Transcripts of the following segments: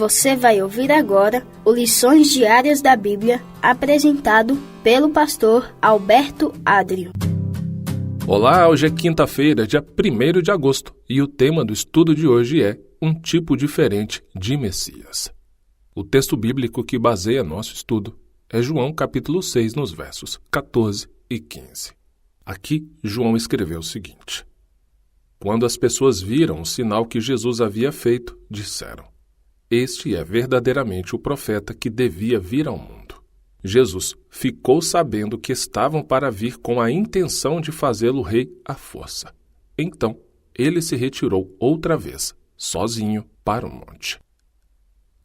Você vai ouvir agora o Lições Diárias da Bíblia, apresentado pelo pastor Alberto Adrio. Olá, hoje é quinta-feira, dia 1º de agosto, e o tema do estudo de hoje é um tipo diferente de Messias. O texto bíblico que baseia nosso estudo é João capítulo 6, nos versos 14 e 15. Aqui, João escreveu o seguinte: Quando as pessoas viram o sinal que Jesus havia feito, disseram: Este é verdadeiramente o profeta que devia vir ao mundo. Jesus ficou sabendo que estavam para vir com a intenção de fazê-lo rei à força. Então, ele se retirou outra vez, sozinho, para o monte.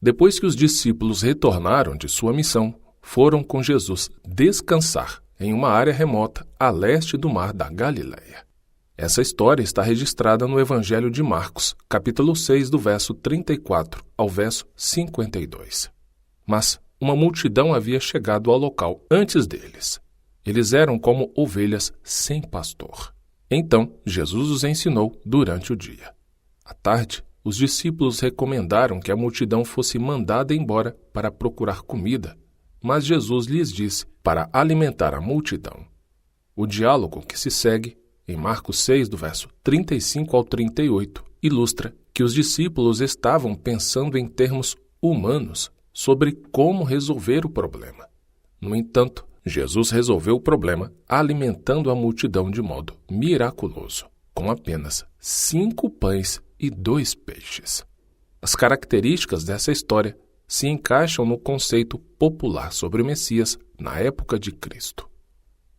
Depois que os discípulos retornaram de sua missão, foram com Jesus descansar em uma área remota a leste do mar da Galileia. Essa história está registrada no Evangelho de Marcos, capítulo 6, do verso 34 ao verso 52. Mas uma multidão havia chegado ao local antes deles. Eles eram como ovelhas sem pastor. Então, Jesus os ensinou durante o dia. À tarde, os discípulos recomendaram que a multidão fosse mandada embora para procurar comida, mas Jesus lhes disse para alimentar a multidão. O diálogo que se segue, em Marcos 6, do verso 35 ao 38, ilustra que os discípulos estavam pensando em termos humanos sobre como resolver o problema. No entanto, Jesus resolveu o problema alimentando a multidão de modo miraculoso, com apenas 5 pães e 2 peixes. As características dessa história se encaixam no conceito popular sobre o Messias na época de Cristo.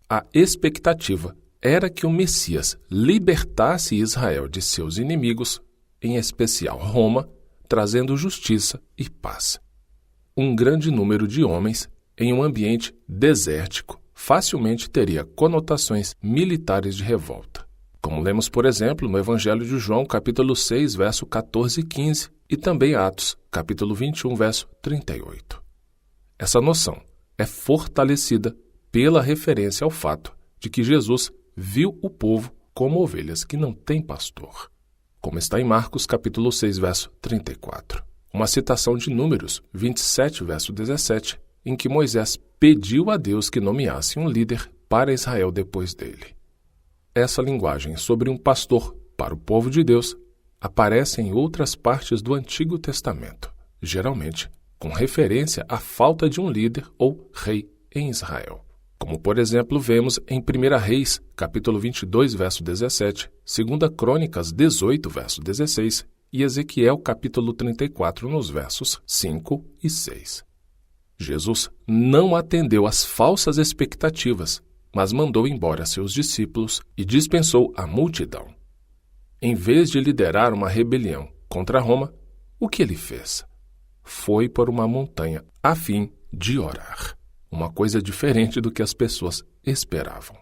A expectativa era que o Messias libertasse Israel de seus inimigos, em especial Roma, trazendo justiça e paz. Um grande número de homens em um ambiente desértico facilmente teria conotações militares de revolta, como lemos, por exemplo, no Evangelho de João, capítulo 6, verso 14 e 15, e também Atos, capítulo 21, verso 38. Essa noção é fortalecida pela referência ao fato de que Jesus viu o povo como ovelhas que não têm pastor, como está em Marcos, capítulo 6, verso 34. Uma citação de Números 27, verso 17, em que Moisés pediu a Deus que nomeasse um líder para Israel depois dele. Essa linguagem sobre um pastor para o povo de Deus aparece em outras partes do Antigo Testamento, geralmente com referência à falta de um líder ou rei em Israel. Como, por exemplo, vemos em 1 Reis, capítulo 22, verso 17, 2 Crônicas 18, verso 16, e Ezequiel, capítulo 34, nos versos 5 e 6. Jesus não atendeu às falsas expectativas, mas mandou embora seus discípulos e dispensou a multidão. Em vez de liderar uma rebelião contra Roma, o que ele fez? Foi por uma montanha a fim de orar. Uma coisa diferente do que as pessoas esperavam.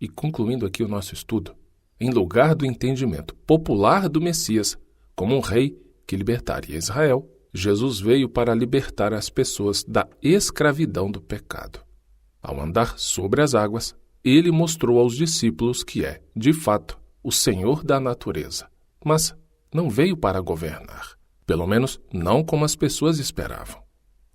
E concluindo aqui o nosso estudo, em lugar do entendimento popular do Messias como um rei que libertaria Israel, Jesus veio para libertar as pessoas da escravidão do pecado. Ao andar sobre as águas, ele mostrou aos discípulos que é, de fato, o Senhor da natureza, mas não veio para governar, pelo menos não como as pessoas esperavam.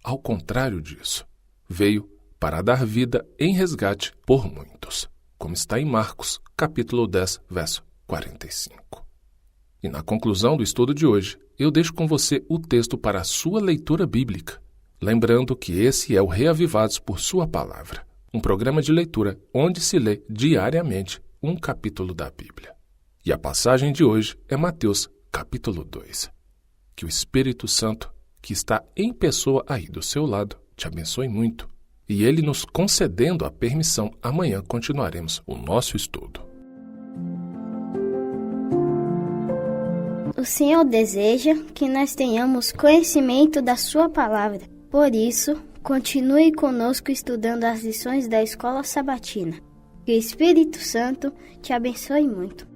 Ao contrário disso, veio para dar vida em resgate por muitos, como está em Marcos, capítulo 10, verso 45. E na conclusão do estudo de hoje, eu deixo com você o texto para a sua leitura bíblica, lembrando que esse é o Reavivados por Sua Palavra, um programa de leitura onde se lê diariamente um capítulo da Bíblia. E a passagem de hoje é Mateus, capítulo 2. Que o Espírito Santo, que está em pessoa aí do seu lado, te abençoe muito. E ele nos concedendo a permissão, amanhã continuaremos o nosso estudo. O Senhor deseja que nós tenhamos conhecimento da Sua Palavra. Por isso, continue conosco estudando as lições da Escola Sabatina. Que o Espírito Santo te abençoe muito.